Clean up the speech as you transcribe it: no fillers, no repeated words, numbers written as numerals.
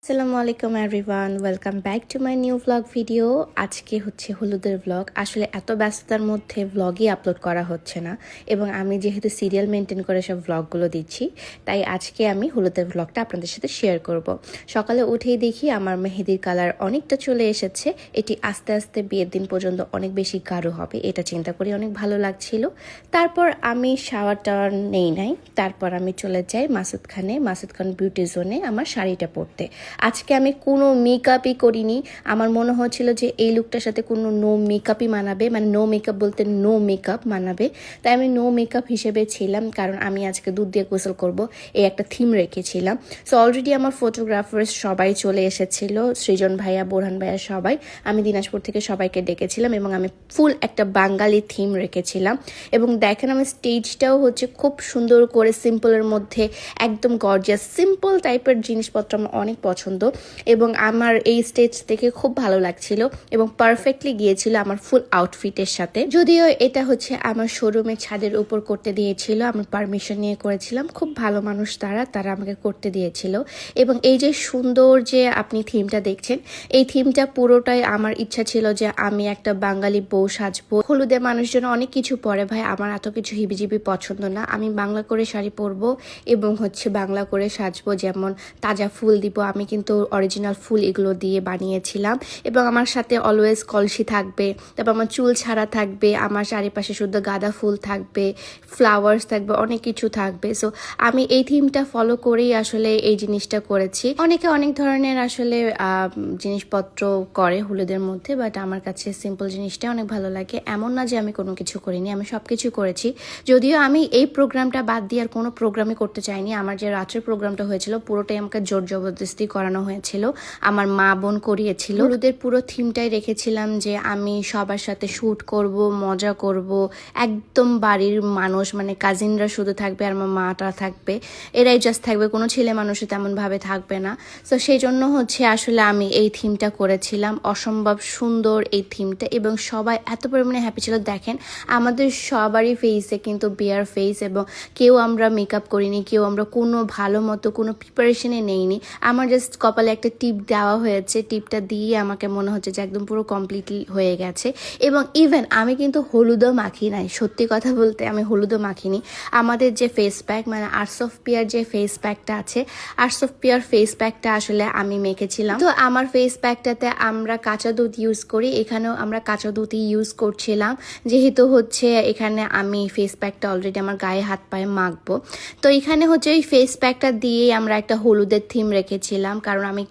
আসসালামু আলাইকুম everyone, welcome back to my new vlog video. আজকে হচ্ছে হলুদের ভ্লগ। আসলে এত ব্যস্ততার মধ্যে ভ্লগই আপলোড করা হচ্ছে না, এবং আমি যেহেতু সিরিয়াল মেনটেন করে সব ভ্লগগুলো দিচ্ছি, তাই আজকে আমি হলুদের ভ্লগটা আপনাদের সাথে শেয়ার করব। সকালে উঠেই দেখি আমার মেহেদির কালার অনেকটা চলে এসেছে। এটি আস্তে আস্তে বিয়ের দিন পর্যন্ত অনেক বেশি গাঢ় হবে, এটা চিন্তা করি অনেক ভালো লাগছিল। তারপর আমি শাওয়ার টাওয়ার নেই নাই, তারপর আমি চলে যাই মাসুদ খান বিউটি জোনে আমার শাড়িটা পরতে। আজকে আমি কোনো মেকআপই করিনি। আমার মনে হচ্ছিল যে এই লুকটার সাথে কোনো নো মেকআপই মানাবে, মানে নো মেকআপ বলতে নো মেকআপ মানাবে, তাই আমি নো মেকআপ হিসেবে ছিলাম। কারণ আমি আজকে দুধ দিয়ে গোসল করব, এই একটা থিম রেখেছিলাম। সো অলরেডি আমার ফটোগ্রাফার্স সবাই চলে এসেছিল, সৃজন ভাইয়া, বোরহান ভাইয়া, সবাই। আমি দিনাজপুর থেকে সবাইকে ডেকেছিলাম এবং আমি ফুল একটা বাঙালি থিম রেখেছিলাম। এবং দেখেন আমি স্টেজটাও হচ্ছে খুব সুন্দর করে সিম্পলের মধ্যে একদম গর্জিয়াস সিম্পল টাইপের জিনিসপত্র আমার অনেক পছন্দ, এবং আমার এই স্টেজ থেকে খুব ভালো লাগছিল এবং পারফেক্টলি গিয়েছিল আমার ফুল আউটফিটের সাথে। যদিও এটা হচ্ছে আমার শোরুমের ছাদের উপর করতে দিয়েছিল, আমার পারমিশন নিয়ে করেছিলাম। খুব ভালো মানুষ তারা আমাকে করতে দিয়েছিল। এবং এই যে সুন্দর যে আপনি থিমটা দেখছেন, এই থিমটা পুরোটাই আমার ইচ্ছা ছিল যে আমি একটা বাঙালি বউ সাজবো। হলুদে মানুষজন অনেক কিছু পরে ভাই, আমার এত কিছু হিবিজিবি পছন্দ না। আমি বাংলা করে শাড়ি পরবো এবং হচ্ছে বাংলা করে সাজবো, যেমন তাজা ফুল দিব। আমি কিন্তু অরিজিনাল ফুল এগুলো দিয়ে বানিয়েছিলাম, এবং আমার সাথে অলওয়েজ কলসি থাকবে, তারপর আমার চুল ছাড়া থাকবে, আমার চারিপাশে শুধু গাঁদা ফুল থাকবে, ফ্লাওয়ার্স থাকবে, অনেক কিছু থাকবে। সো আমি এই থিমটা ফলো করেই আসলে এই জিনিসটা করেছি। অনেকে অনেক ধরনের আসলে জিনিসপত্র করে হলুদের মধ্যে, বাট আমার কাছে সিম্পল জিনিসটা অনেক ভালো লাগে। এমন না যে আমি কোনো কিছু করিনি, আমি সব কিছু করেছি। যদিও আমি এই প্রোগ্রামটা বাদ দিয়ে আর কোনো প্রোগ্রামই করতে চাইনি। আমার যে রাত্রের প্রোগ্রামটা হয়েছিল পুরোটাই আমাকে জোর জবরদস্তি করানো হয়েছিল, আমার মা বোন করিয়েছিল। হলুদের পুরো থিমটাই রেখেছিলাম যে আমি সবার সাথে শ্যুট করব, মজা করব, একদম বাড়ির মানুষ মানে কাজিনরা শুধু থাকবে আর আমার মাটা থাকবে, এরাই জাস্ট থাকবে, কোনো ছেলে মানুষও তেমনভাবে থাকবে না। তো সেই জন্য হচ্ছে আসলে আমি এই থিমটা করেছিলাম। অসম্ভব সুন্দর এই থিমটা, এবং সবাই এত পরিমাণে হ্যাপি ছিল। দেখেন আমাদের সবারই ফেসে কিন্তু বিয়ার ফেস, এবং কেউ আমরা মেকআপ করিনি, কেউ আমরা কোনো ভালো মতো কোনো প্রিপারেশনে নেইনি। আমার জাস্ট কপালে একটা টিপ দেওয়া হয়েছে, টিপটা দিয়ে আমাকে মনে হচ্ছে যে একদম পুরো কমপ্লিটলি হয়ে গেছে। এবং ইভেন আমি কিন্তু হলুদও মাখি নাই, সত্যি কথা বলতে আমি হলুদও মাখিনি। আমাদের যে ফেস প্যাক মানে আর্টস অফ পিয়ার যে ফেস প্যাকটা আছে, আর্টস অফ পিয়ার ফেস প্যাকটা আসলে আমি মেখেছিলাম। তো আমার ফেস প্যাকটাতে আমরা কাঁচা দুধ ইউজ করি, এখানেও আমরা কাঁচা দুধই ইউজ করছিলাম, যেহেতু হচ্ছে এখানে আমি ফেস প্যাকটা অলরেডি আমার গায়ে হাত পায়ে মাখবো। তো এখানে হচ্ছে ওই ফেস প্যাকটা দিয়েই আমরা একটা হলুদের থিম রেখেছিলাম, কারণ আমি